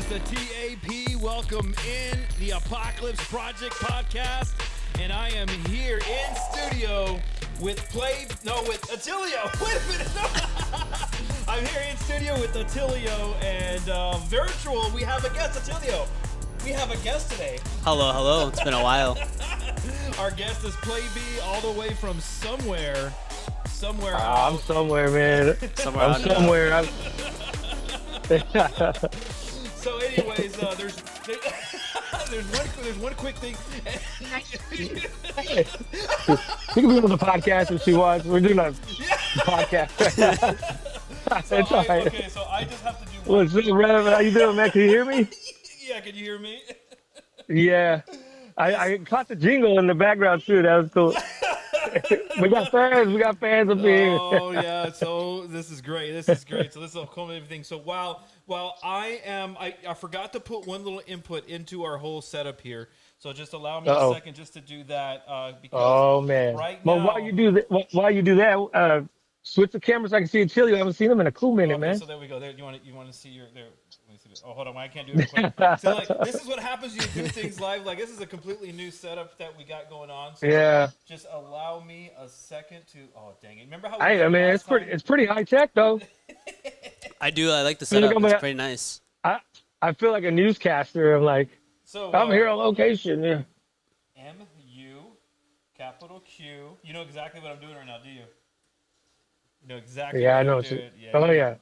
is the TAP Welcome in the Apocalypse Project podcast, and I am here in studio with Attilio. Wait a minute, no. I'm here in studio with Attilio, and virtual, we have a guest, Attilio. We have a guest today. Hello. It's been a while. Our guest is Play B, all the way from somewhere. I'm somewhere, man. Somewhere. So, anyways, there's one quick thing. She can be on the podcast if she wants. We're doing a podcast. It's all right. Okay, so I just have to do one. What's up, Rev? How you doing, man? Can you hear me? Yeah, can you hear me? Yeah. I caught the jingle in the background, too. That was cool. We got fans up here. Oh, yeah. So this is great. So this is a culminating thing. So while I forgot to put one little input into our whole setup here. So just allow me a second just to do that. Because man. Right now, well, while you do that, switch the camera so I can see Attilio. I haven't seen him in a cool minute, man. So there we go. There, you want to see your there. Let me see this. Oh, hold on. I can't do it quick. So this is what happens when you do things live. Like, this is a completely new setup that we got going on. So yeah. Just allow me a second to. Oh, dang it! Remember how? It's pretty high tech though. I like the setup. It's pretty nice. I feel like a newscaster. I'm here on location. Yeah. MU, capital Q. You know exactly what I'm doing right now, do you? You know exactly. Yeah, what I know. I'm doing. Yeah. Oh yeah.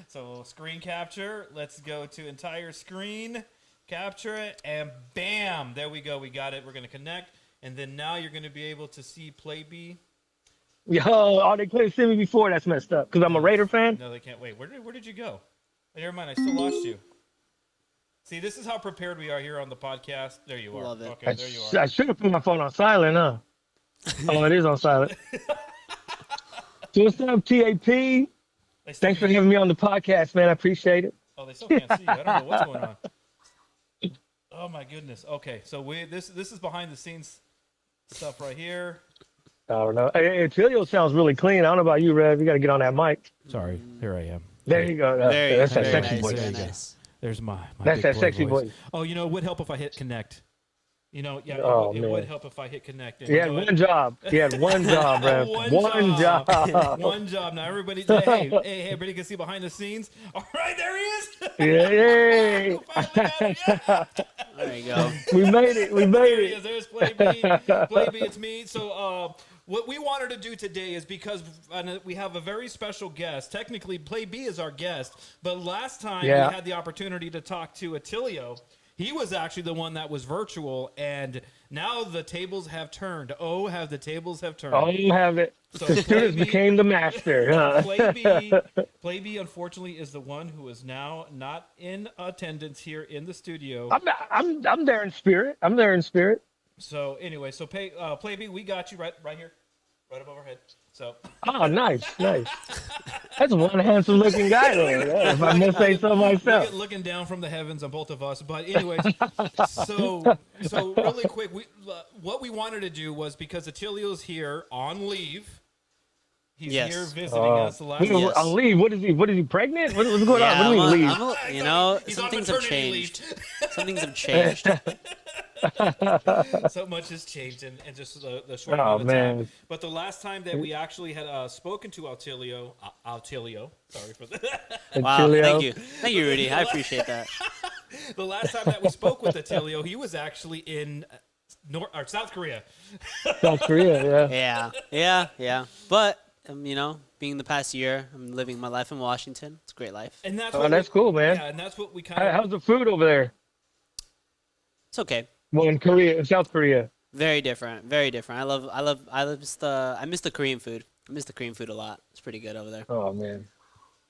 So screen capture. Let's go to entire screen, capture it, and bam! There we go. We got it. We're gonna connect, and then now you're gonna be able to see Play B. Yo, they couldn't see me before. That's messed up. Because I'm a Raider fan. No, they can't. Wait, where did you go? Never mind. I still lost you. See, this is how prepared we are here on the podcast. There you are. Love it. Okay, there you are. I should have put my phone on silent, huh? Oh, it is on silent. So what's up, TAP? Thanks for having me on the podcast, man. I appreciate it. Oh, they still can't see you. I don't know what's going on. Oh my goodness. Okay, so this is behind the scenes stuff right here. I don't know. Hey, Attilio sounds really clean. I don't know about you, Rev. You got to get on that mic. Sorry, here I am. There you go. That's that sexy nice, voice. very nice. There's my That's big that boy sexy voice. voice. Oh, it would help if I hit connect. It would help if I hit connect. And He had one job. He had one job, Rev. One job. One job. Now everybody, hey, everybody can see behind the scenes. All right, there he is. Yay! There you go. We made it. There he is. There's Play B. Play B, it's me. So what we wanted to do today is because we have a very special guest. Technically, Play B is our guest, but last time we had the opportunity to talk to Attilio. He was actually the one that was virtual, and now the tables have turned. Have the tables have turned. Have it. So the students became the master. Huh? Play B, unfortunately, is the one who is now not in attendance here in the studio. I'm there in spirit. So anyway, Play B, we got you right here, right above our head. So. Oh, nice. That's one handsome looking guy there. If I must say so myself. Looking down from the heavens on both of us. But anyways, so really quick, what we wanted to do was, because Attilio's here on leave. He's here visiting us. On leave? What is he pregnant? What's going on? What do you mean leave? Some things have changed. Some things have changed. So much has changed in just the short amount of time. But the last time that we actually had spoken to Attilio, sorry for that. Wow, thank you, Rudy. I appreciate that. The last time that we spoke with Attilio, he was actually in South Korea. South Korea, yeah. But being the past year, I'm living my life in Washington. It's a great life. And that's cool, man. Yeah, and that's what we kind of. How's the food over there? It's okay. Well, in South Korea. Very different. I miss the Korean food. I miss the Korean food a lot. It's pretty good over there. Oh man.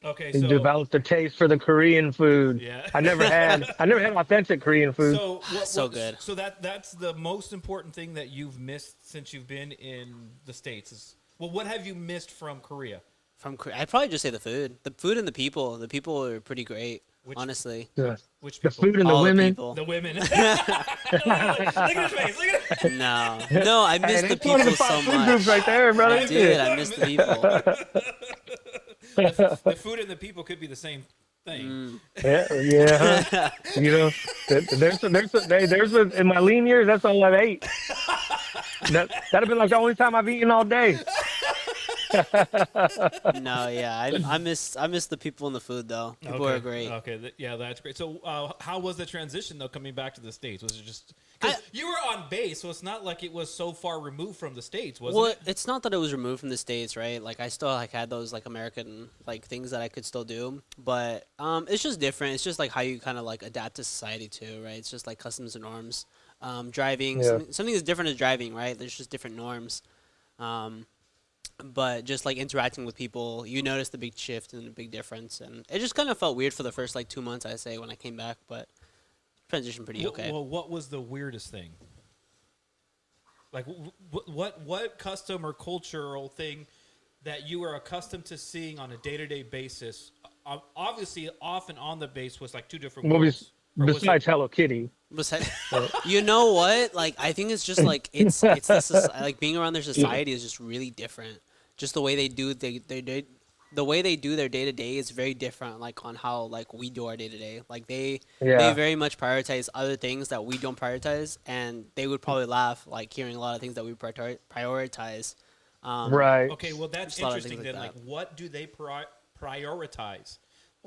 Okay, so developed a taste for the Korean food. Yeah. I never had authentic Korean food. So good. So that's the most important thing that you've missed since you've been in the States. What have you missed from Korea? From Korea, I'd probably just say the food and the people. The people are pretty great. Honestly. Which people? The food and the women. The women. Look at his face. Look at it. No, I miss the people so much. Groups right there, brother. I miss the people. The food and the people could be the same thing. Yeah. You know, in my lean years, that's all I've ate. That'd have been like the only time I've eaten all day. No, yeah, I miss the people and the food though. People Okay. are great. Okay. Yeah, that's great. So, how was the transition though coming back to the States? Was it just because you were on base, so it's not like it was so far removed from the States, was Well, it? it's not that it was removed from the States, right? Like I still like had those like American like things that I could still do, but it's just different. It's just like how you kind of like adapt to society too, right? It's just like customs and norms. Driving, Yeah. something as different as driving, right? There's just different norms. But just like interacting with people, you notice the big shift and the big difference, and it just kind of felt weird for the first like 2 months, I say, when I came back, but transition pretty okay. Well, what was the weirdest thing? Like, what custom or cultural thing that you were accustomed to seeing on a day-to-day basis? Obviously, off and on the base was like two different worlds. Besides Hello Kitty. You know what? Like, I think it's just like it's this like being around their society is just really different. Just the way they do the way they do their day to day is very different. Like on how like we do our day to day. Like they very much prioritize other things that we don't prioritize, and they would probably laugh like hearing a lot of things that we prioritize. Right. Okay, well that's interesting. Then, like, what do they prioritize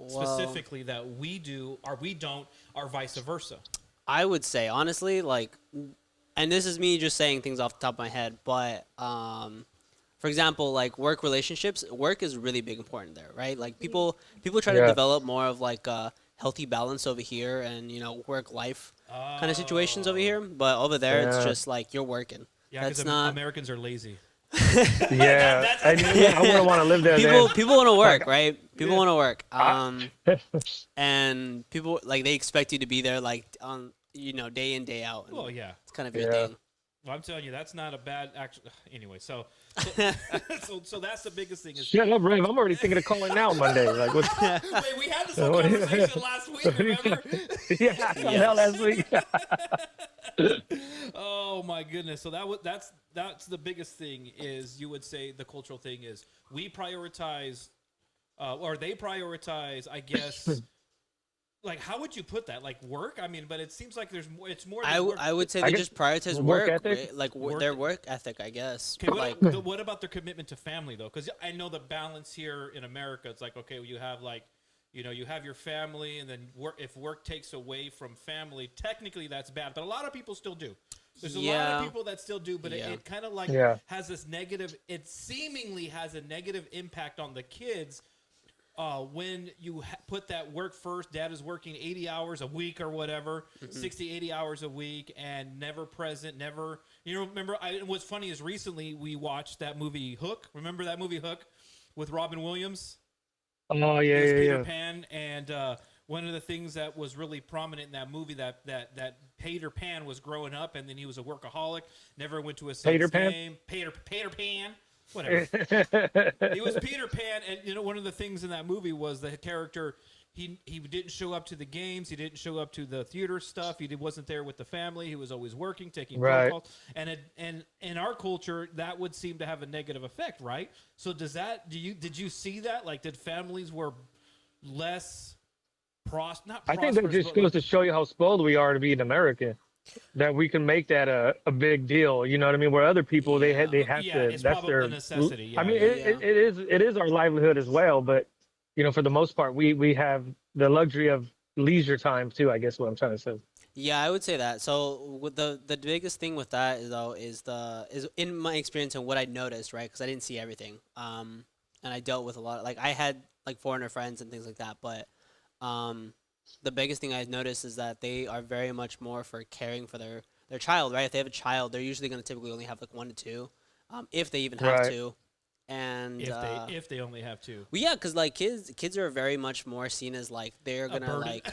specifically that we do or we don't, or vice versa? I would say honestly, like, and this is me just saying things off the top of my head, but for example, like work relationships, work is really big important there, right? Like people try to develop more of like a healthy balance over here, and work life kind of situations over here, but over there it's just like you're working. Yeah, because Americans are lazy. I wouldn't want to live there. People want to work, right? People want to work. And people like they expect you to be there like on day in day out. Well, yeah, it's kind of your thing. Well, I'm telling you, that's not a bad action. Anyway, so that's the biggest thing. Is shut up, Rev. I'm already thinking of calling now Monday. Like, wait, we had this whole conversation last week. Remember? Yeah, I saw last week. Oh my goodness! So that's the biggest thing. Is you would say the cultural thing is we prioritize, or they prioritize, I guess. Like, how would you put that? Like work? I mean, but it seems like there's more. It's more. I would say they just prioritize work ethic? like their work ethic, I guess. Okay, what about their commitment to family though? Because I know the balance here in America. It's like, okay, you have like, you have your family, and then if work takes away from family, technically that's bad. But a lot of people still do. There's a lot of people that still do, but it kind of like has this negative. It seemingly has a negative impact on the kids. When you put that work first, dad is working 80 hours a week or whatever, 60, 80 hours a week, and never present, never, remember, what's funny is recently we watched that movie Hook. Remember that movie Hook with Robin Williams? Oh, yeah, Peter Pan. And one of the things that was really prominent in that movie that Peter Pan was growing up, and then he was a workaholic, never went to a Suns game. Peter Pan. Whatever. He was Peter Pan, and one of the things in that movie was the character. He didn't show up to the games. He didn't show up to the theater stuff. He wasn't there with the family. He was always working, taking phone calls. And in our culture, that would seem to have a negative effect, right? So did you see that? Like, did families were less not prosperous? I think that just goes to show you how spoiled we are to be an American. That we can make that a big deal, you know what I mean? Where other people they have to. It's that's probably their a necessity. Yeah, I mean, it is our livelihood as well. But for the most part, we have the luxury of leisure time too. I guess what I'm trying to say. Yeah, I would say that. So with the biggest thing with that though is in my experience and what I noticed, right? Because I didn't see everything. And I dealt with a lot. Like I had like foreigner friends and things like that, but the biggest thing I noticed is that they are very much more for caring for their child, right? If they have a child, they're usually going to typically only have like 1 to 2, if they even have 2. And if they only have 2. Well, yeah, because like kids are very much more seen as like they're gonna like.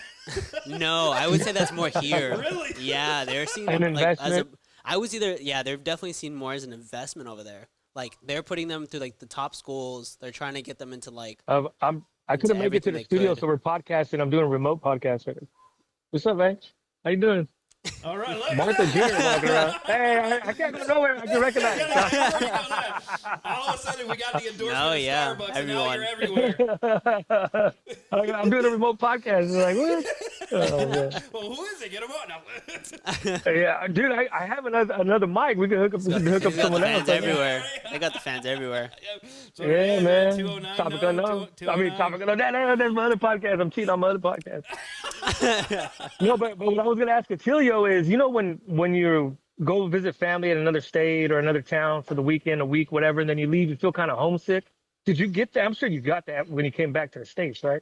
No, I would say that's more here. Really? Yeah, they're seen an like investment? they're definitely seen more as an investment over there. Like they're putting them through like the top schools. They're trying to get them into like. I couldn't make it to the studio, so we're podcasting. I'm doing a remote podcast right now. What's up, man? How you doing? All right, look. Martha Jr. walking around. Hey, I can't go nowhere. I can recognize. All of a sudden, we got the endorsement No, of yeah, Starbucks, everyone. and now you're everywhere. I'm doing a remote podcast. They're like, what? Oh, man. Well, who is it? Get him on. No. Yeah, dude, I have another mic. We can hook up. We can hook up He's got the someone fans else. everywhere. They got the fans everywhere. So, Yeah, man. 209, Topic no, unknown. 209. Topic unknown. That's my other podcast. I'm cheating on my other podcast. No, but what I was gonna ask Attilio is, when you go visit family in another state or another town for the weekend, a week, whatever, and then you leave, you feel kind of homesick. Did you get that? I'm sure you got that when you came back to the States, right?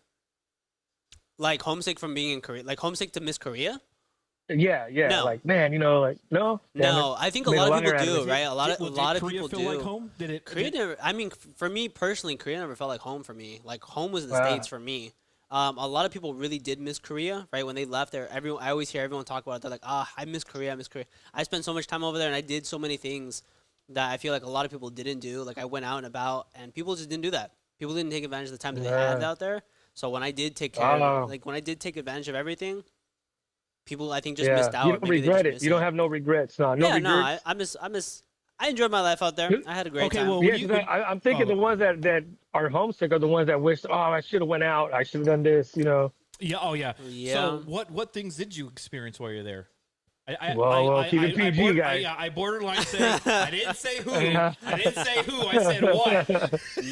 Like homesick from being in Korea, like homesick to miss Korea. Yeah. No. Like, man, no. Damn No, it. I think a Made lot of liar people out do, it. right? A lot of Korea people feel do. like home? Did it? Korea never. I mean, for me personally, Korea never felt like home for me. Like home was the Wow. States for me. A lot of people really did miss Korea, right? When they left there, I always hear everyone talk about it. They're like, I miss Korea, I miss Korea. I spent so much time over there, and I did so many things that I feel like a lot of people didn't do. Like I went out and about, and people just didn't do that. People didn't take advantage of the time that they had out there. So when I did take care of, like when I did take advantage of everything, people I think just missed out. You don't Maybe they regret just it. miss You don't have no regrets. No regrets. No, I enjoyed my life out there. I had a great time. well, Yeah, 'cause I'm thinking the ones that are homesick are the ones that wish, I should have went out. I should have done this, Yeah. Oh, yeah. Yeah. So, what things did you experience while you're there? Keep it PG, guys. I borderline say I didn't say who. I didn't say who. I said what.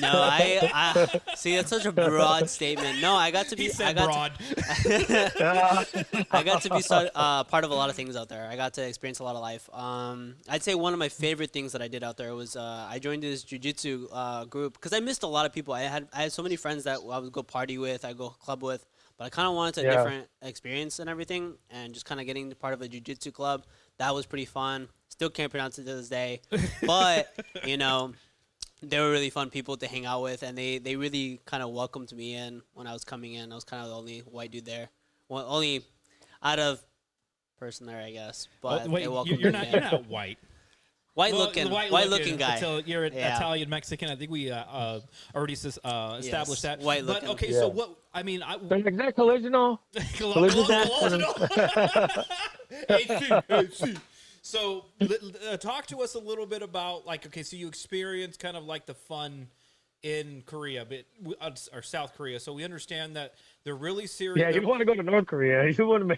No, I see. That's such a broad statement. No, I got to be. He said I got broad. I got to be part of a lot of things out there. I got to experience a lot of life. I'd say one of my favorite things that I did out there was I joined this jiu-jitsu group because I missed a lot of people. I had so many friends that I would go party with, I go club with, but I kind of wanted a different experience and everything, and just kind of getting part of a jiu-jitsu club. That was pretty fun. Still can't pronounce it to this day, but they were really fun people to hang out with, and they really kind of welcomed me in when I was coming in. I was kind of the only white dude there, well, only out of person there, I guess. But Wait, they welcomed you're me in. not white. White looking guy. Until you're an Yeah. Italian Mexican. I think we already established that. White But looking. okay, Yeah. so what? I mean, Is that collisional? AC. So talk to us a little bit about so you experienced kind of like the fun in Korea, or South Korea. So we understand that they're really serious. Yeah, you don't want to go to North Korea. You don't want to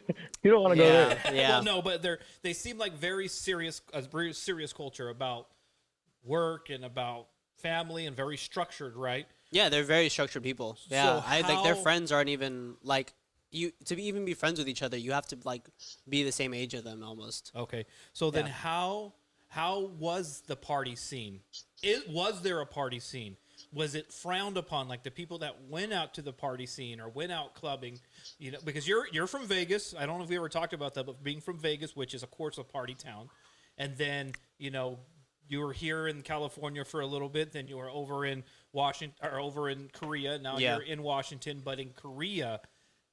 go there. Yeah. Well, no, but they seem like very serious culture about work and about family and very structured, right? Yeah, they're very structured people. Yeah, So their friends aren't even like you to even be friends with each other. You have to like be the same age of them almost. Okay, so then Yeah. how was the party scene? Was there a party scene? Was it frowned upon, like the people that went out to the party scene or went out clubbing? Because you're from Vegas. I don't know if we ever talked about that, but being from Vegas, which is of course a party town, and then you were here in California for a little bit, then you were over in Washington or over in Korea. Now you're in Washington, but in Korea,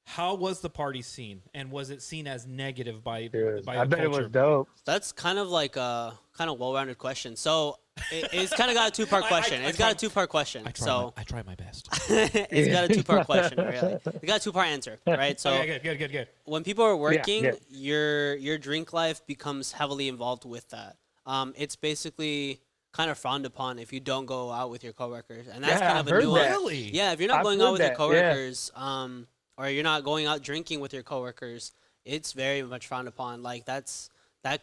how was the party scene, and was it seen as negative by Dude, by I the bet culture? it was dope. That's kind of like a kind of well-rounded question. So it's kind of got a two-part question. It's got a two-part question. I try my best. It's got a two-part question, really. It got a two-part answer, right? So Okay, good. when people are working, yeah. your drink life becomes heavily involved with that. It's basically kind of frowned upon if you don't go out with your coworkers, and that's kind of a nuance. Really? Yeah, if you're not I've going out heard with your that, coworkers, or you're not going out drinking with your coworkers, it's very much frowned upon. Like that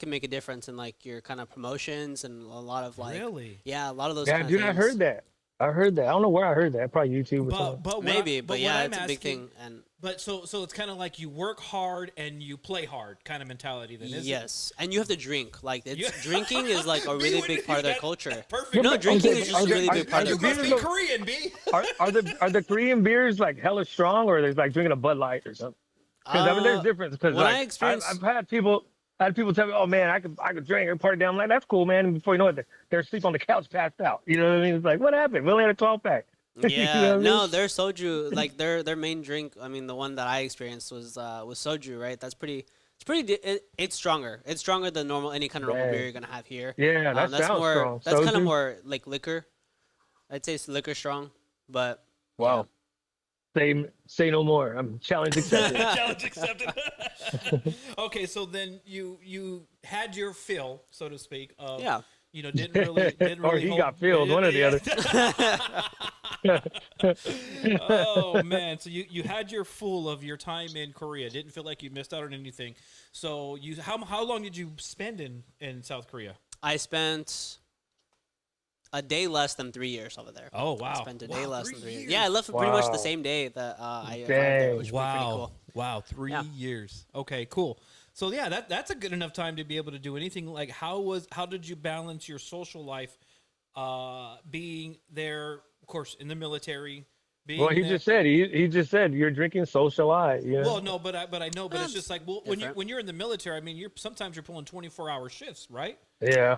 can make a difference in like your kind of promotions and a lot of like Really? yeah, a lot of those. Yeah, kind dude, of I things. heard that. I don't know where I heard that. Probably YouTube or something. But Maybe, but yeah, what it's I'm a big asking- thing. And But so it's kind of like you work hard and you play hard kind of mentality. Then, isn't it? yes, and you have to drink. Like Yeah. drinking is like a really big part of their culture. Perfect. No, but- drinking okay, is but just a really are big part the of You their must beers be culture. Korean, B. are the Korean beers like hella strong, or are they like drinking a Bud Light or something? Because I mean, there's difference. Because when I like, experienced- I've had people tell me, "Oh man, I could drink and party down." I'm like, "That's cool, man." And before you know it, they're asleep on the couch, passed out. You know what I mean? It's like, what happened? We only had a 12 pack. Yeah, You know what I no, mean? their soju, like their main drink. I mean, the one that I experienced was soju, right? That's pretty. It's stronger. It's stronger than any kind of normal Dang. beer you're gonna have here. Yeah, that that's sounds more. strong. That's kind of Soju? more like liquor. I'd say it's liquor strong, but Wow. Say no more. I'm challenge accepted. Challenge accepted. Okay, so then you had your fill, so to speak, of Yeah. didn't Or really he hold, got filled, one or the other. Oh man, so you had your full of your time in Korea. Didn't feel like you missed out on anything. So how long did you spend in South Korea? I spent a day less than 3 years over there. Oh wow. I spent a day less 3 than 3 years. years. Yeah, I left pretty much the Wow. same day that I arrived Dang. there, which was pretty cool. Wow, 3 Yeah. years. Okay, cool. So yeah, that's a good enough time to be able to do anything. Like how did you balance your social life, being there, of course, in the military? Well, he there. just said he just said you're drinking social eye. You know? Well, no, but I know, but it's just like Different. when you're in the military, I mean, sometimes you're pulling 24-hour shifts, right? Yeah.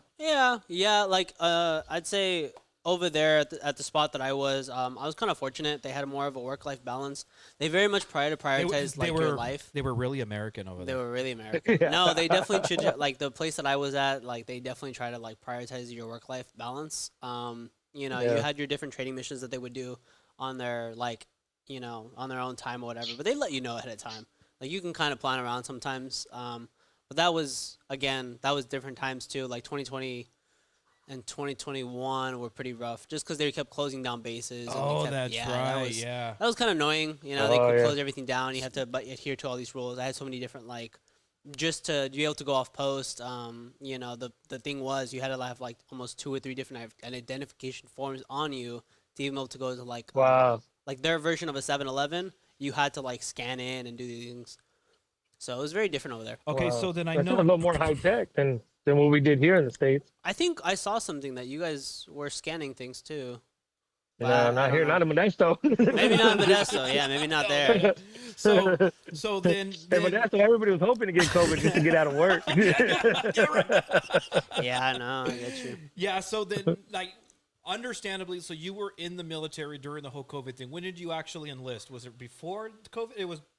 Yeah. Like I'd say over there at the spot that I was kind of fortunate. They had more of a work-life balance. They very much prioritized your life. They were really American over They there. were really American. Yeah. No, they definitely should. Like the place that I was at, like they definitely try to like prioritize your work-life balance. You Yeah. had your different trading missions that they would do on their on their own time or whatever, but they let you know ahead of time. Like you can kind of plan around sometimes. But that was different times too. Like 2020 and 2021 were pretty rough, just because they kept closing down bases. And Oh, they kept, that's right. Yeah. that was kind of annoying. They Oh, could yeah. close everything down. You have to adhere to all these rules. I had so many different just to be able to go off post. The thing was you had to have like almost 2 or 3 different identification forms on you to even be able to go to Wow. like their version of a 7-Eleven. You had to like scan in and do these things. So it was very different over there. Okay, Wow. so then I That's know. a little more high tech than what we did here in the States. I think I saw something that you guys were scanning things too. But No, I not don't here, know. not in Modesto. Maybe not in Modesto. Yeah, maybe not there. So then, In Modesto, everybody was hoping to get COVID just to get out of work. Yeah, I know. I get you. yeah. So then, like, understandably, so you were in the military during the whole COVID thing. When did you actually enlist? Was it before COVID?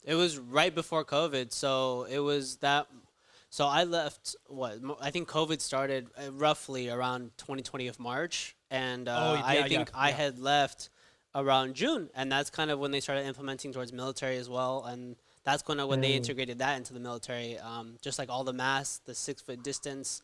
It was right before COVID, so it was that. So I left. I think COVID started roughly around 2020 of March, and I think I had left around June, and that's kind of when they started implementing towards military as well, and that's kind of when they integrated that into the military. Just like all the masks, the 6-foot distance.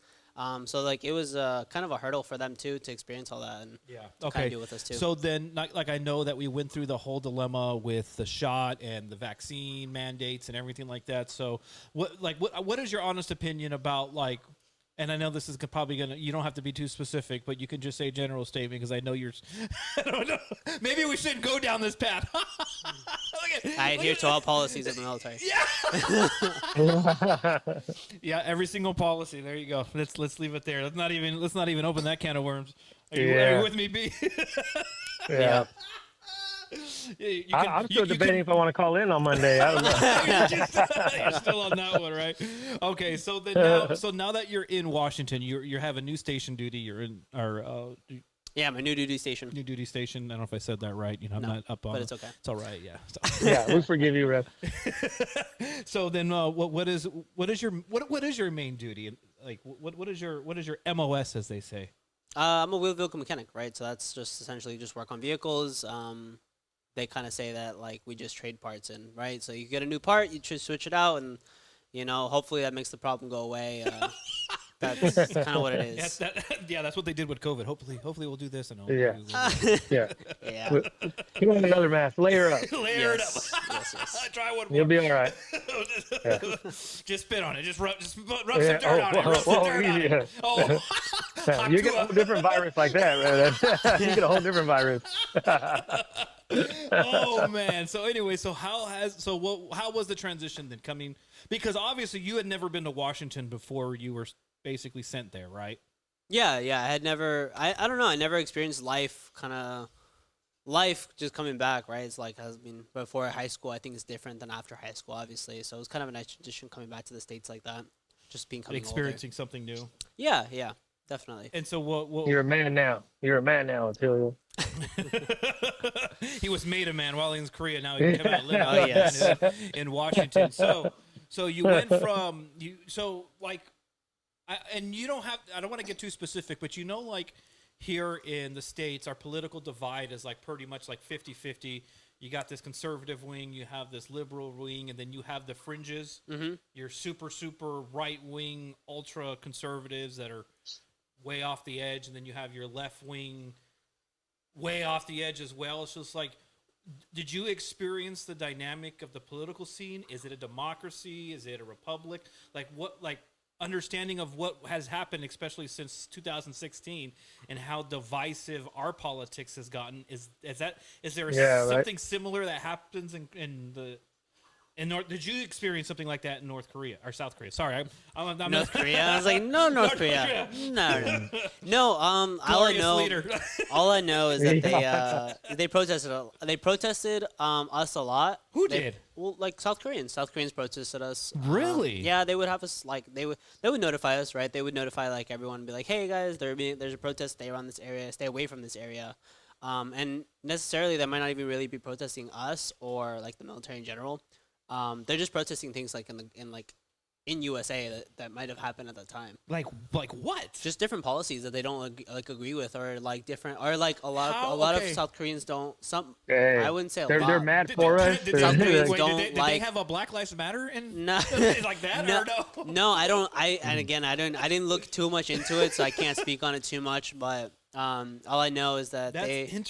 So like it was kind of a hurdle for them too to experience all that and Yeah. to kind of deal with us too. So then, like I know that we went through the whole dilemma with the shot and the vaccine mandates and everything like that. So what is your honest opinion about like? And I know this is probably you don't have to be too specific, but you can just say general statement because I know you're. I don't know. Maybe we shouldn't go down this path. I adhere to all policies of the military. Yeah, every single policy. There you go. Let's leave it there. Let's not even open that can of worms. Are you Yeah. with me, B? Yeah. I'm still debating if I want to call in on Monday. I don't know. You're still on that one, right? Okay, so now that you're in Washington, you have a new station duty. You're in Yeah, my new duty station. new duty station. I don't know if I said that right. I'm No, not up on but it. it's okay. It's all right. Yeah. So, Yeah, we forgive you, Rev. so then, what is your main duty? Like, what is your MOS, as they say? I'm a wheel vehicle mechanic, right? So that's just essentially just work on vehicles. They kind of say that like we just trade parts in, right? So you get a new part, you just switch it out, and hopefully that makes the problem go away. That's kind of what it is. That's what they did with COVID. Hopefully we'll do this and Yeah. Yeah. Yeah. You want another mask? Layer up. layer it up. Yes. Try one You'll more. be all right. Just spit on it. Just rub some dirt on it. whoa, Rub some whoa, dirt on easy. it. Oh, Yeah, you get a whole different virus like that, man. You get a whole different virus. oh man. So anyway, how was the transition then coming? Because obviously you had never been to Washington before you were basically sent there, right? Yeah. I had never. I don't know. I never experienced life just coming back, right? It's like before high school. I think it's different than after high school, obviously. So it was kind of a nice transition coming back to the States like that. Just Experiencing something new. Yeah, definitely. And so what You're a man now. You're a man now, Attilio. he was made a man while in Korea. Now he's coming to live Oh, yes. in Washington. So you went from and you don't have. I don't want to get too specific, but like here in the States, our political divide is like pretty much like 50-50. you got this conservative wing, you have this liberal wing, and then you have the fringes. Mm-hmm. Your super right wing, ultra conservatives that are way off the edge, and then you have your left wing, way off the edge as well. It's just like, did you experience the dynamic of the political scene? Is it a democracy? Is it a republic? Like what? Like understanding of what has happened, especially since 2016, and how divisive our politics has gotten. Is there something similar that happens in North? Did you experience something like that in North Korea or South Korea? Sorry, I'm North Korea. I was like, no, North Korea. No. All I know, all I know is that they protested. They protested us a lot. Who did? Well, like South Koreans. South Koreans protested us. Really? Yeah, they would have us like they would notify us, right? They would notify like everyone and be like, hey guys, there's a protest. Stay around this area. Stay away from this area. And necessarily, they might not even really be protesting us or like the military in general. They're just protesting things like in USA that might have happened at the time. Like what? Just different policies that they don't agree with, or like different, or like a lot of South Koreans don't. I wouldn't say a lot. They're mad for us. South Koreans did they have a Black Lives Matter in no, like that no, or no? No, I don't. And again, I didn't look too much into it, so I can't speak on it too much. But all I know is that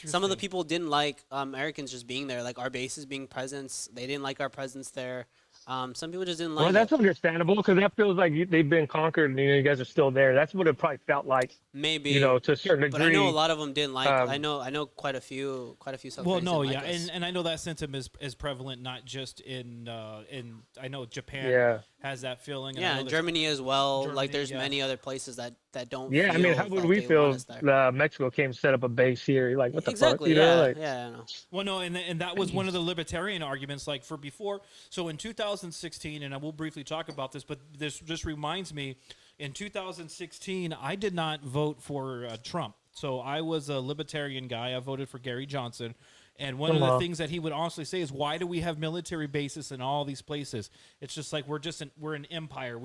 some of the people didn't like Americans just being there, like our bases being presence. They didn't like our presence there. Some people just didn't like. Well, that's it. understandable because that feels like they've been conquered and you guys are still there. That's what it probably felt like. Maybe to a certain degree. But I know a lot of them didn't like. I know quite a few South Well, Koreans no, didn't yeah, like us. and I know that sentiment is prevalent not just in I know Japan has that feeling. And in Germany as well. Germany, like there's many other places that don't. Yeah, I mean, how would we feel? Mexico came set up a base here. Like what the fuck? You know, like, yeah, I know. Well, no, and that was one of the libertarian arguments. Like for before, so in 2016, and I will briefly talk about this, but this just reminds me, in 2016, I did not vote for Trump. So I was a libertarian guy. I voted for Gary Johnson. And one of the things that he would honestly say is, why do we have military bases in all these places? It's just like we're an empire.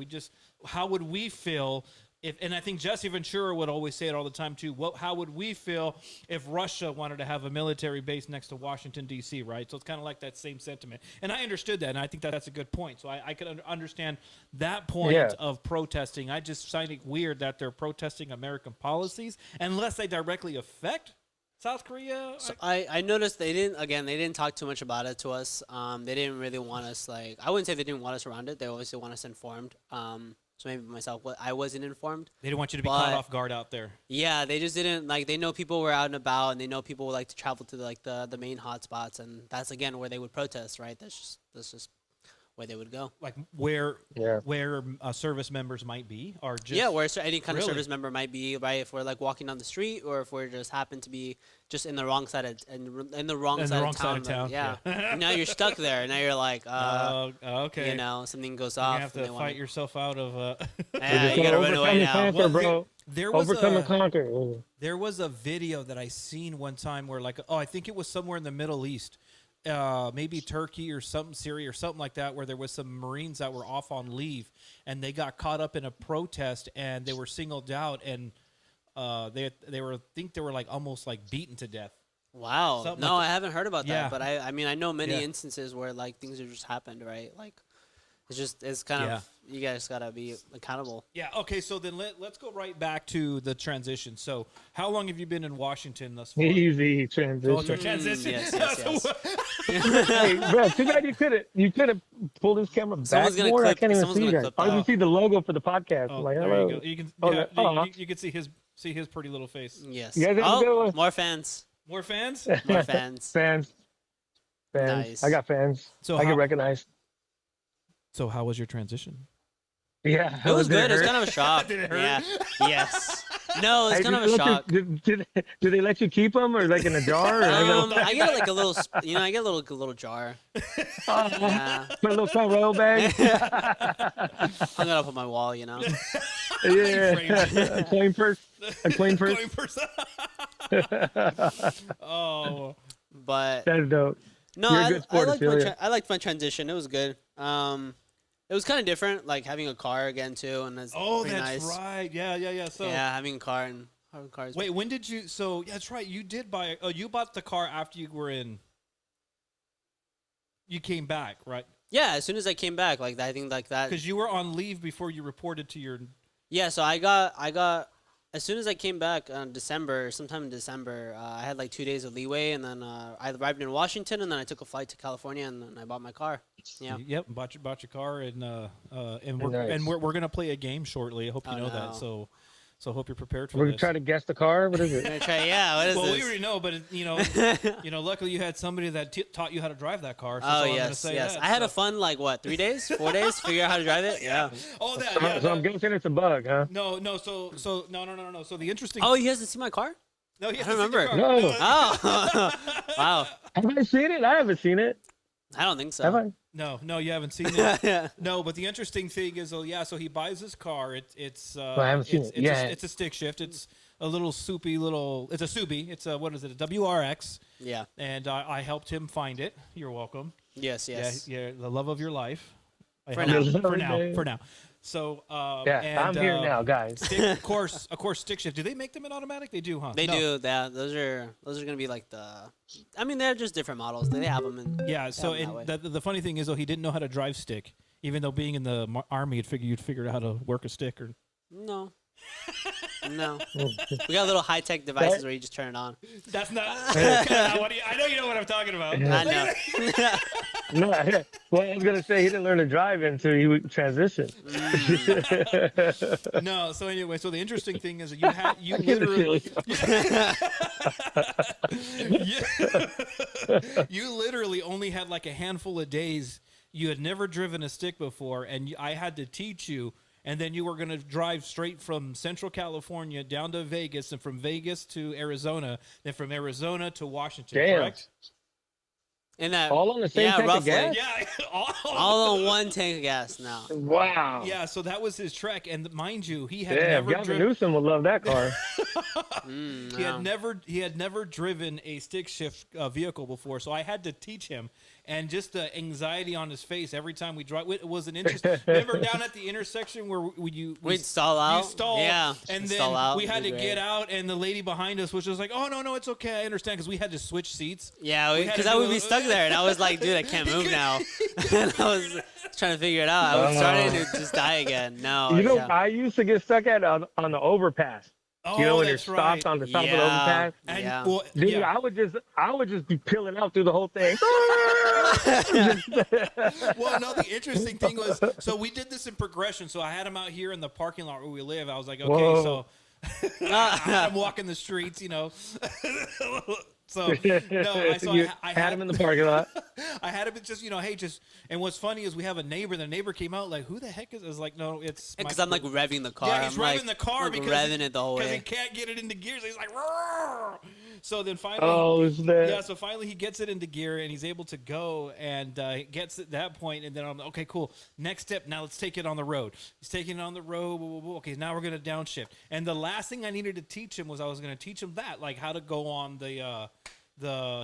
How would we feel if? And I think Jesse Ventura would always say it all the time too. How would we feel if Russia wanted to have a military base next to Washington D.C. Right? So it's kind of like that same sentiment. And I understood that, and I think that's a good point. So I could understand that point of protesting. I just find it weird that they're protesting American policies unless they directly affect South Korea. So I noticed they didn't talk too much about it to us. They didn't really want us, like, I wouldn't say they didn't want us around it. They always want us informed. So maybe myself, I wasn't informed. They didn't want you to be caught off guard out there. Yeah, they just didn't, like, they know people were out and about, and they know people would like to travel to the main hotspots, and that's again where they would protest, right? That's just where they would go. Like where service members might be, or just where any kind of service member might be, right? If we're like walking down the street, or if we're just happen to be just in the wrong side of town. Yeah. Now you're stuck there. Now you're like, okay. You know, something goes off. You have to fight yourself out of. Yeah, you gotta run away now. Conquer, bro. There was overcome and conquer. There was a video that I seen one time where, like, I think it was somewhere in the Middle East. Maybe Turkey or something, Syria or something like that, where there was some Marines that were off on leave and they got caught up in a protest and they were singled out and they were like almost like beaten to death. Wow. Something no, like I haven't heard about that, Yeah. but I mean I know many instances where like things have just happened, right? Like it's kind of, you guys gotta be accountable. Yeah. Okay. So then let's go right back to the transition. So how long have you been in Washington thus far? Easy transition. Transition. Yes. Hey, bro, too bad you could have pulled this camera back more. I can't even see you guys. I can see the logo for the podcast. Oh, like, there hello. you go. You can. You can see his pretty little face. Yes. You guys have a good one? More fans. More fans. More fans. Fans. Nice. I got fans. So I get recognized. So how was your transition? Yeah, it was good. It was hurt? kind of a shock. Did it hurt? Yeah. Yes. No, it's kind of a shock. Do they let you keep them or like in a jar? Or I get like a little, I get a little jar. Yeah. Put a little front row bag. Hung it up on my wall, you know. Yeah, a coin purse. A coin purse. Oh, but That's dope. no, I liked my transition. It was good. It was kind of different, like having a car again too, and it's pretty that's nice. right. Yeah. So Having a car and having cars. wait, when did you? So yeah, that's right. You did buy. Oh, you bought the car after you were in. You came back, right? Yeah, as soon as I came back, like I think like that. Because you were on leave before you reported to your. Yeah, so I got as soon as I came back sometime in December, I had like 2 days of leeway, and then I arrived in Washington, and then I took a flight to California, and then I bought my car. Yeah. Yep, bought your car, and Nice. we're gonna play a game shortly. I hope you know that. no. So I hope you're prepared for We're this. gonna try to guess the car. What is I'm it? gonna try. Yeah. What is Well, this? we already know, but luckily you had somebody that taught you how to drive that car. So Oh that's all I'm gonna yes, say. yes. Yeah, I had so- a fun 3 days, 4 days, figure out how to drive it. Yeah. Oh, that. So, Yeah, so I'm that- guessing it's a bug, huh? no. So no. So the interesting. Oh, you hasn't seen my car? no, he I has don't to see the remember. car. No. Oh. Wow. Have I seen it? I haven't seen it. I don't think so. Have I? No, you haven't seen it. Yeah. No, but the interesting thing is, so he buys his car. It's I haven't seen it. Yeah. It's a stick shift. It's a little soupy little. It's a Subi. It's a what is it? A WRX. Yeah. And I helped him find it. You're welcome. Yes. Yes. Yeah, the love of your life. I For helped now. him. For now. So Yeah, and, I'm here now, guys. of course, stick shift. Do they make them in automatic? They do, huh? They No. do that. Those are gonna be like the. I mean, they're just different models. They have them in. Yeah. So them that and the funny thing is, though, he didn't know how to drive stick. Even though being in the army, you'd figured out how to work a stick. Or No. No. We got little high tech devices where you just turn it on. that's not. I know you know what I'm talking about. I know. No, well, I was gonna say he didn't learn to drive until he would transition. No. So anyway, so the interesting thing is that you I get the literally. feeling. You literally only had like a handful of days. You had never driven a stick before, and I had to teach you. And then you were going to drive straight from Central California down to Vegas, and from Vegas to Arizona, then from Arizona to Washington. Damn. Correct? In that. All on the same tank of roughly. gas? Yeah. All on one tank of gas now. Wow. Yeah. So that was his trek, and mind you, he had Damn, never Gavin driven. Newsom would love that car. He had never driven a stick shift vehicle before, so I had to teach him. And just the anxiety on his face every time we drive. It was an interesting. Remember down at the intersection where We'd stall out. We stalled, Yeah. and stall then out. we had to It'd be get great. out, and the lady behind us was just like, "Oh no, it's okay, I understand," because we had to switch seats. Yeah, We had because to I do would a- be stuck there, and I was like, dude, I can't move now. And I was trying to figure it out. I was starting to just die again. No. You know, yeah. I used to get stuck at on the overpass. Oh, You know, when you're that's stopped right. on the top of the Yeah. overpass. And, Yeah. well, Dude, yeah. I would just be peeling out through the whole thing. Well, no, the interesting thing was, so we did this in progression. So I had him out here in the parking lot where we live. I was like, okay, Whoa. so I'm walking the streets, So You I had him in the parking lot. I had him just, hey, just, and what's funny is we have a neighbor. The neighbor came out like, who the heck is? I was like, no, it's Because my- I'm like revving the car. yeah, he's I'm revving like, the car like because revving it the whole he way. can't get it into gear. So he's like, "Roar." So then finally, Oh, is that? yeah, so finally he gets it into gear and he's able to go and gets at that point, and then I'm like, okay, cool. Next step, now let's take it on the road. He's taking it on the road. Blah, blah, blah. Okay, now we're gonna downshift. And the last thing I needed to teach him was I was gonna teach him that, like how to go on the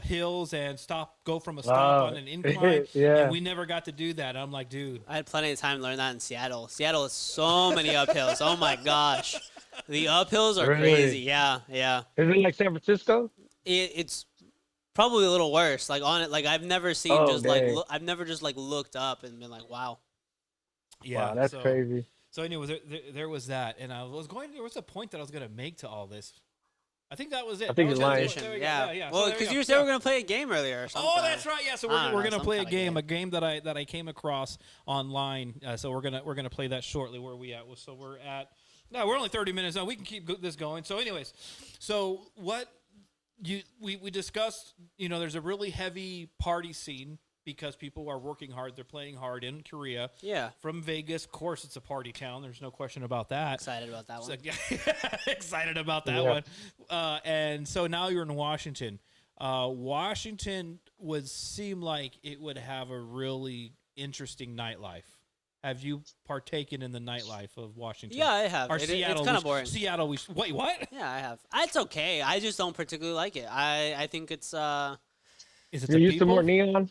hills and go from a stop on an incline. Yeah. And we never got to do that. I'm like, dude. I had plenty of time to learn that in Seattle. Seattle has so many uphills. Oh my gosh. The uphills are Really? crazy. Yeah, yeah. Is it like San Francisco? It's probably a little worse. Like on it, like I've never seen Oh, just like dang. I've never just like looked up and been like, wow. Yeah, Wow, that's so, crazy. So anyway, there was that, and there was a point that I was going to make to all this. I think that was it. I think That you're was lying. it. There we go. Yeah. So Well, there because go. you said Yeah. we're gonna play a game earlier or something. Oh, that's right. Yeah, so I don't we're know, gonna some play a kinda game, game. that I came across online. So we're gonna play that shortly. Where are we at? So we're at. No, we're only 30 minutes now. We can keep this going. So, anyways, so what we discussed. There's a really heavy party scene because people are working hard. They're playing hard in Korea. Yeah. From Vegas, of course, it's a party town. There's no question about that. Excited about that So, one. yeah, excited about that Yeah. one. And so now you're in Washington. Washington would seem like it would have a really interesting nightlife. Have you partaken in the nightlife of Washington? Yeah, I have. Or It's Seattle? kind of boring. Seattle. Wait, what? Yeah, I have. It's okay. I just don't particularly like it. I think it's Is it You're the used to people? more neon,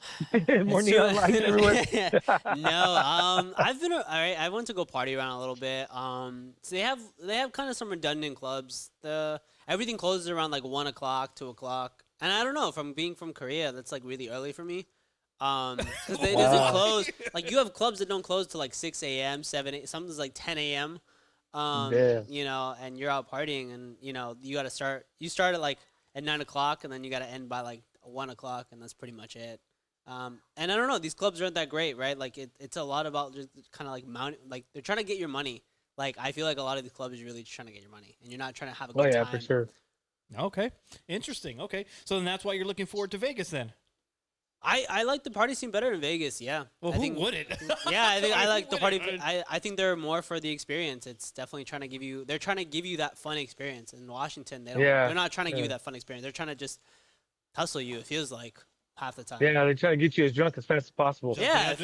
more neon lights everywhere. No, I've been all right. I went to go party around a little bit. So they have kind of some redundant clubs. Everything closes around like 1 o'clock, 2 o'clock, and I don't know. From being from Korea, that's like really early for me. Because it doesn't close. Like you have clubs that don't close till like 6 a.m., 7 a.m. Something's like 10 a.m. Yeah. You know, and you're out partying, and you know you gotta start. You start at like at 9 o'clock, and then you gotta end by like 1 o'clock, and that's pretty much it. And I don't know, these clubs aren't that great, right? Like it's a lot about just kind of like like they're trying to get your money. Like I feel like a lot of these clubs are really just trying to get your money, and you're not trying to have a Oh good yeah, time. for sure. Okay, interesting. Okay, so then that's why you're looking forward to Vegas then. I like the party scene better in Vegas. Yeah. Well, I who think, wouldn't? Yeah, I think I Who like the party. wouldn't? I think they're more for the experience. It's definitely trying to give you. They're trying to give you that fun experience. In Washington, they don't. Yeah, They're not trying to give yeah. you that fun experience. They're trying to just hustle you. It feels like half the time. Yeah, they try to get you as drunk as fast as possible. Yeah. That's,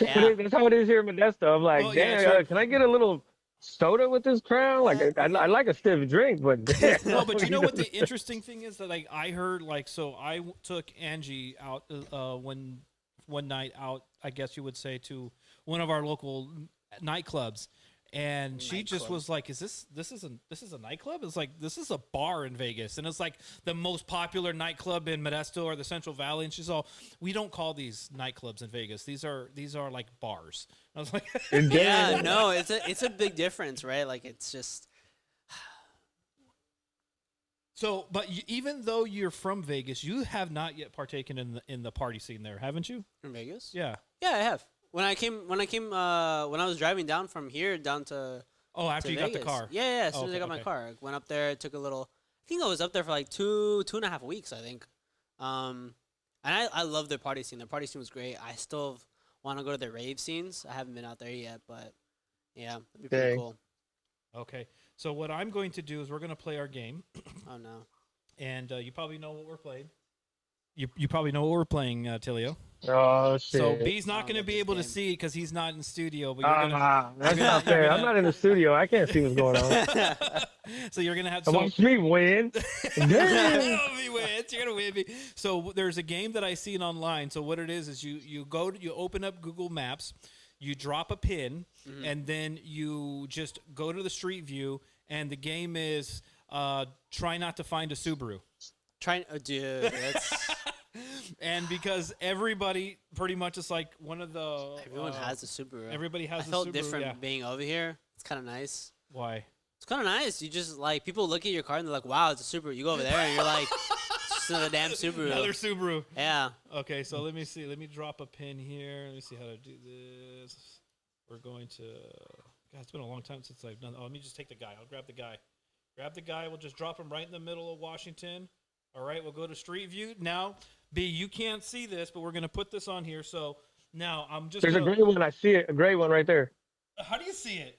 Yeah. how it is, that's how it is here in Modesto. I'm like, Well, yeah, damn, sure. can I get a little soda with this crown? Like, I like a stiff drink, but damn, No, but you know what the interesting thing is that like I heard like so I took Angie out one night out, I guess you would say, to one of our local nightclubs, and she just Nightclub. was like, "Is this is a nightclub?" It's like this is a bar in Vegas, and it's like the most popular nightclub in Modesto or the Central Valley. And she's all, "We don't call these nightclubs in Vegas. These are like bars." I was like, Yeah. No, it's a big difference, right? Like it's just. So, but even though you're from Vegas, you have not yet partaken in the party scene there, haven't you? In Vegas? Yeah. Yeah, I have. When I was driving down from here down to Oh, after to you got the Vegas. car. Yeah, as soon Oh, as I okay, got my okay. car, I went up there, took a little. I think I was up there for like two and a half weeks, I think. And I love their party scene. Their party scene was great. I still want to go to their rave scenes. I haven't been out there yet, but yeah, it'd be pretty Dang. cool. Okay. So what I'm going to do is we're going to play our game, Oh no. and you probably know what we're playing. You probably know what we're playing, Attilio. Oh shit. So B's not I going to don't be get able to this see because he's not in studio, but you're gonna. That's gonna- not fair. you're I'm gonna- not in the studio. I can't see what's going on. So you're gonna have. So So, watch me win. Damn. Oh, he wins. You're gonna win me. So there's a game that I seen online. So what it is you open up Google Maps, you drop a pin, and then you just go to the street view, and the game is try not to find a Subaru. Dude, that's And because everybody pretty much is like one of the everyone has a Subaru. everybody has I a felt Subaru, different yeah. being over here. It's kind of nice. Why? It's kind of nice. You just like people look at your car and they're like, "Wow, it's a Subaru." You go over there and you're like, "It's just another damn Subaru." Another Subaru. Yeah. Okay, so let me see. Let me drop a pin here. Let me see how to do this. We're going to. God, it's been a long time since I've done. Oh, let me just take the guy. I'll grab the guy. Grab the guy. We'll just drop him right in the middle of Washington. All right, we'll go to Street View now. B, you can't see this, but we're gonna put this on here. So now I'm just. There's a gray one. I see it. A gray one right there. How do you see it?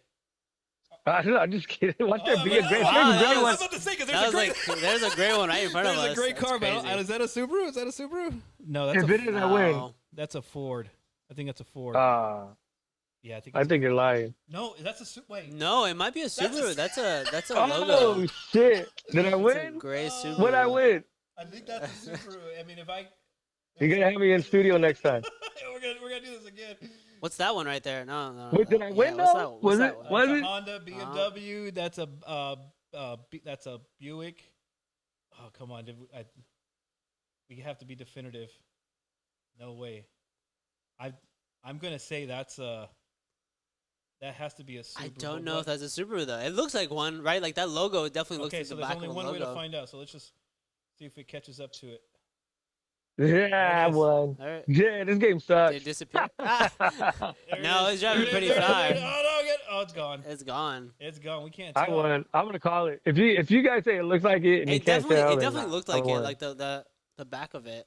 I'm just kidding. Watch there be a gray, wow, there's a that gray was- I one. was about to say because That was there's a great. like, there's a gray one right in front of us. There's a great That's car, but crazy. is that a Subaru? Is that a Subaru? No, that's If a, it is, I win. No. that's a Ford. I think that's a Ford. Yeah, I think. I It's think you're lying. no, that's a Wait. No, it might be a a Subaru. That's a Oh logo. shit! Did I It's a win? gray Subaru. What I win? I think that's a Subaru. I mean, if I. You're gonna have me in studio next time. we're gonna do this again. What's that one right there? No. Wait, did I win what's though? that- what's Was that it- one? was That's it? a Honda, BMW. That's a Buick. Oh come on, we have to be definitive. No way. I'm gonna say that has to be a Subaru. I don't know if that's a Subaru though. It looks like one, right? Like that logo definitely looks Okay, like so the there's back only of a one way to logo. find out. So let's just see if it catches up to it. Yeah, I it is. won. All right. Yeah, this game Did sucks. it disappear? Ah, There it No, is. it's driving There it pretty is, there it fast. is. Oh, it's gone. it's gone. It's gone. We can't tell. I won. I'm gonna call it. If you guys say it looks like it and you It can't definitely, tell, it then definitely looked I like it, won. like the back of it.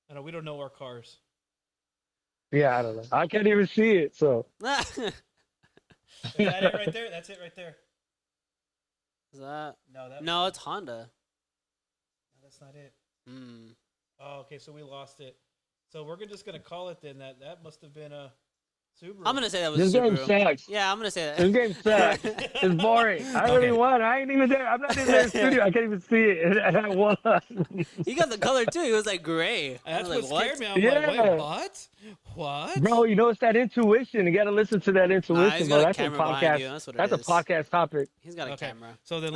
I know we don't know our cars. Yeah, I don't know. I can't even see it. So Is that it right there? That's it right there. Is that? No, No, it's Honda. that's not it. Hmm. Oh, okay, so we lost it. So we're just gonna call it then. That must have been a Subaru. I'm gonna say that was this a game Subaru. sucks. Yeah, I'm gonna say This that. game sucks. It's boring. I Okay. really won. I ain't even there. I'm not in the studio. I can't even see it, and I won. He got the color too. He was like gray. I That's was what like, scared me. I'm like, Yeah. wait, what? What? Bro, you know it's that intuition. You got to listen to that intuition, he's bro. got a That's a camera behind podcast. you. That's what it That's a is. podcast topic. He's got a Okay. camera. So then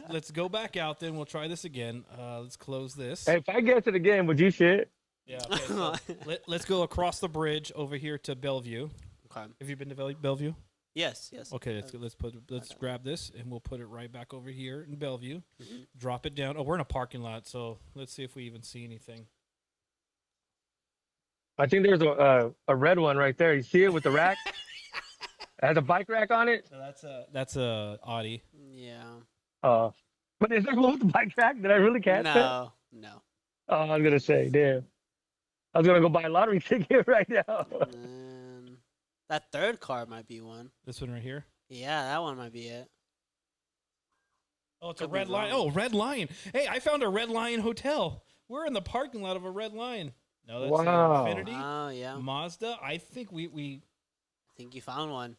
let's go back out. Then we'll try this again. Let's close this. Hey, if I get to the game, would you shit? Yeah. Okay, so let's go across the bridge over here to Bellevue. Okay. Have you been to Bellevue? Yes. Yes. Okay, let's grab this and we'll put it right back over here in Bellevue. Drop it down. Oh, we're in a parking lot, so let's see if we even see anything. I think there's a red one right there. You see it with the rack? It has a bike rack on it. So that's a Audi. Yeah. But is there one with the bike rack? Did I really catch that? No. Oh, I was gonna say, damn. I was gonna go buy a lottery ticket right now. That third car might be one. This one right here. Yeah, that one might be it. Oh, it's a Red Lion. Oh, Red Lion. Hey, I found a Red Lion hotel. We're in the parking lot of a Red Lion. No, that's Wow. Infinity. Oh yeah. Mazda. I think we I think you found one.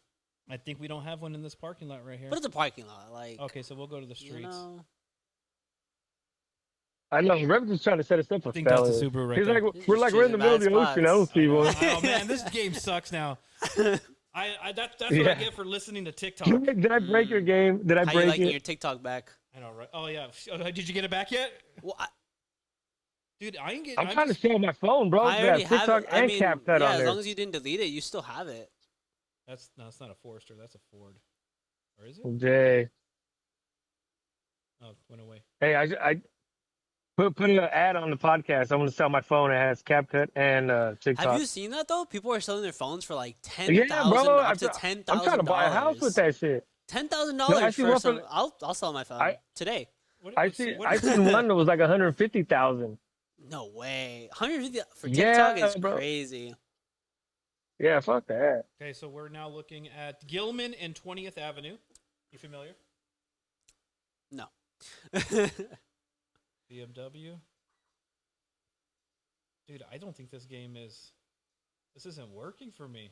I think we don't have one in this parking lot right here. But it's a parking lot, like. Okay, so we'll go to the streets. You know, I know. Rev is trying to set us up for I think that's failure. the Subaru right He's there. like, we're in the middle of the ocean. I don't see one. Oh man, this game sucks now. That's what I get for listening to TikTok. Did I break your game? Did I how break you liking it? your TikTok back? I know, right? Oh yeah. Did you get it back yet? Well, Dude, I ain't get. I'm trying to sell my phone, bro. I already have TikTok it. and CapCut yeah, on as there. long as you didn't delete it, you still have it. It's not a Forester. That's a Ford. Or is it? Jay. Oh, it went away. Hey, I put an ad on the podcast. I'm gonna sell my phone. It has CapCut and TikTok. Have you seen that though? People are selling their phones for like Yeah, bro. up to $10,000. I'm trying to buy a house with that shit. $10,000 No, I see for one some. for- I'll sell my phone today. I seen one that was like 150,000. No way. 150 for Yeah, TikTok is bro. crazy. Yeah, fuck that. Okay, so we're now looking at Gilman and 20th Avenue. You familiar? No. BMW. Dude, I don't think this isn't working for me.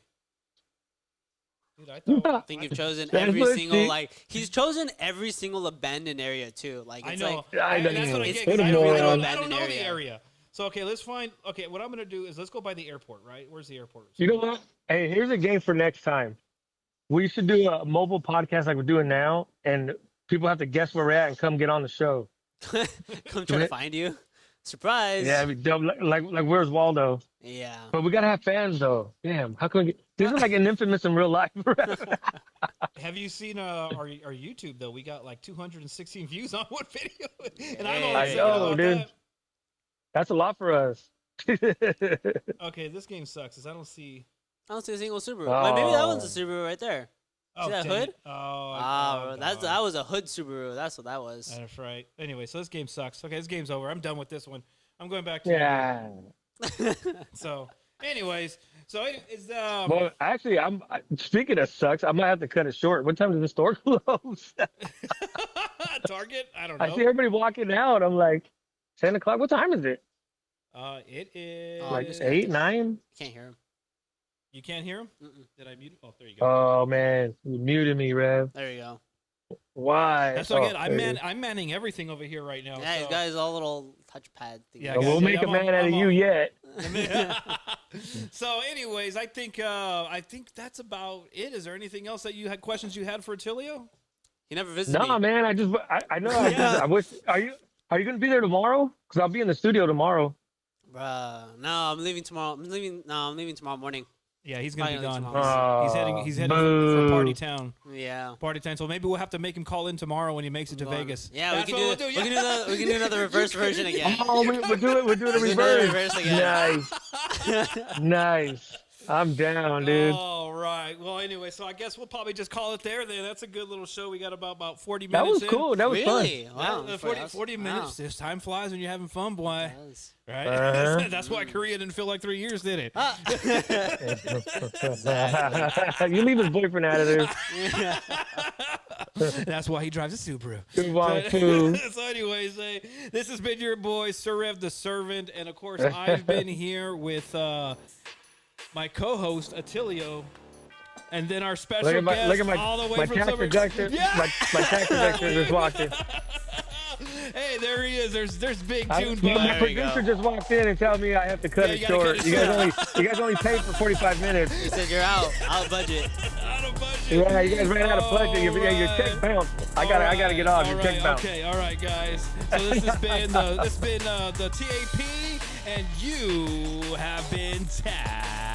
Dude, I thought I think you've chosen every single he's chosen every single abandoned area too. Like I it's know. like I know. That's what I It's get. 'Cause pretty I don't abandoned know the area. area. So okay, let's find. Okay, what I'm gonna do is let's go by the airport. Right? Where's the airport? You know what? Hey, here's a game for next time. We should do a mobile podcast like we're doing now, and people have to guess where we're at and come get on the show. come try to find you. Surprise. Yeah, it'd be dope. Like where's Waldo? Yeah. But we gotta have fans though. Damn, how can we get? This is like an infamous in real life. Have you seen our YouTube though? We got like 216 views on one video, and I'm Hey. only I thinking know, about dude. that. That's a lot for us. Okay, this game sucks. Cause I don't see. I don't see a single Subaru. Wait, maybe that one's a Oh. Subaru right there. Oh, that dang hood? it. Oh, Ah, that was a hood Subaru. That's what that was. That's right. Anyway, so this game sucks. Okay, this game's over. I'm done with this one. I'm going back to Yeah. So, anyways, so it's Well, actually, speaking of sucks. I might have to cut it short. What time does the store close? Target. I don't know. I see everybody walking out. I'm like, 10 o'clock. What time is it? It is Like just 8, 9? Can't hear him. You can't hear him? Mm-mm. Did I mute? Oh, there you go. Oh man, you muted me, Rev. There you go. Why? That's what I get. Oh, there I'm manning everything over here right now. Yeah, so. he's got his all little touchpad thing. Yeah, you go. guys, We'll make a I'm man on- out of I'm you on- yet. So, anyways, I think that's about it. Is there anything else that you had questions you had for Attilio? He never visited No, me. man. I know. I wish. Are you gonna be there tomorrow? Because I'll be in the studio tomorrow. Bruh. No, I'm leaving tomorrow. I'm leaving tomorrow morning. Yeah, he's gonna be Probably gone. tomorrow. He's heading for Party Boo. Town. Yeah. Party Town. So maybe we'll have to make him call in tomorrow when he makes it to Gone. Vegas. Yeah, That's we what can we'll do. yeah. We can do another reverse version again. Oh, we'll do it. We'll do it in We can do it reverse. reverse again. Nice, nice. I'm down, dude. All right. Well, anyway, so I guess we'll probably just call it there. Then that's a good little show. We got about 40 That minutes. was cool. That was Really? fun. Wow. 40 minutes. Wow. This time flies when you're having fun, boy. Yes. Right? Uh-huh. That's why Korea didn't feel like 3 years, did it? Ah. You leave his boyfriend out of there. That's why he drives a Subaru. Move on to. So anyways, this has been your boy, Surev the Servant. And, of course, I've been here with my co-host, Attilio. And then our special guest Look at all the way my from tax Subaru. deductor. Yeah! My tax deductor just walked in. Hey, there he is. There's Big Tune My Bud. There you go. producer just walked in and told me I have to cut Yeah, it you gotta short. cut it You guys only paid for 45 minutes. He said you're out budget. Out of budget. Yeah, you guys ran out of budget. Your check bounced. I gotta get off. Your check bounced. Okay, all right, guys. So this has been the TAP and you have been tagged.